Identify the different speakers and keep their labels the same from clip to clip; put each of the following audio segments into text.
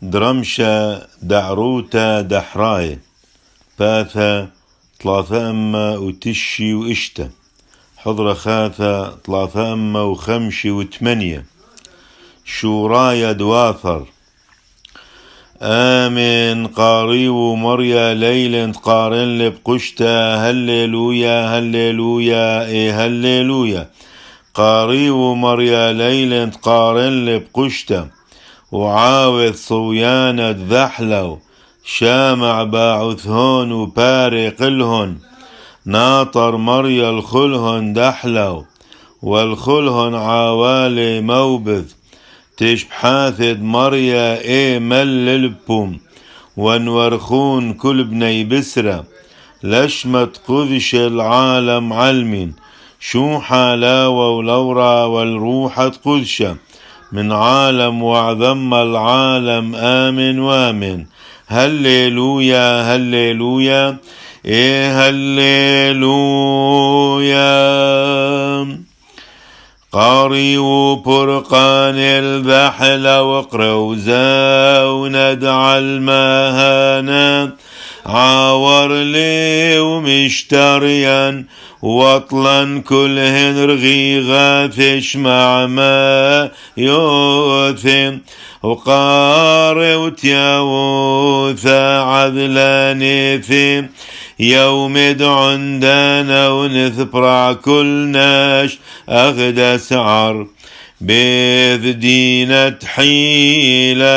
Speaker 1: درمشة دعروتا دحراي باثا ثلاثة أما وتشي وإشتا حضرة خاثة ثلاثة أما وخمشي وثمانية شورايا دواثر آمن قاري ومريا ليل قارن لبقشتا هللويا هللويا إيه هللويا قاري ومريا ليل قارن لبقشتا وعاوذ صويان الذحلو شامع باعثهن وبارقلهن ناطر مريا الخلهن دحلو والخلهن عوالي موبذ تشبحاثد مريا اي مللبهم ونورخون كل بني بسرة لشمت قذش العالم علمين شو حلاوة ولورا والروحة قذشة من عالم وعظم العالم آمن وامن هللويا هللويا إيه هللويا قاري وبرقان الذحل وقروزا وندع المهانا عاور لي ومشتريا وطلا كلهن رغيغا مع ما يوثن وقاري وتياوثا عذلاني في يوم عندنا ونثبرع كلناش أغدى سعر بذدينة حيلة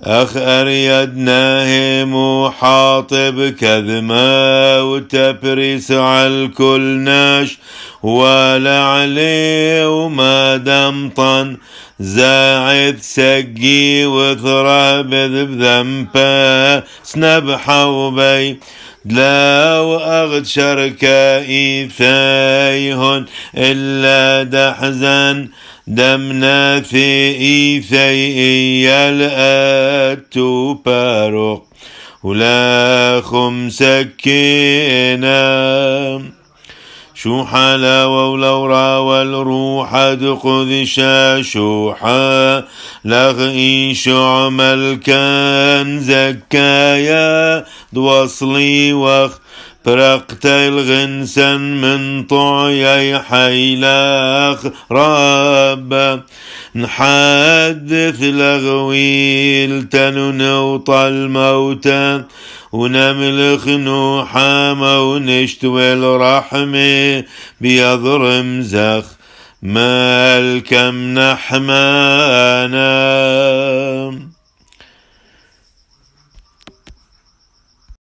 Speaker 1: أخ أريدناهم وحاطب كذما وتبريس على الكلناش ولا عليه وما دمطن زاعد سقي وثرى بذنبا سنبحة وبي لا وأغد شركائي ثايهن إلا دحزن دمنا في إيثي يلأت بارق ولا خمسكينا شو حلاوة ولورا والروح دقذشا شوحا لغئي شعمل كان زكايا دوصلي وخ برقت الغنسن من طعي حيلاخ رب نحدث لغويل تنوط الموتى ونملخ نوحامة ونشتوي الرحمة بيضرم زخ مالكم نحمانا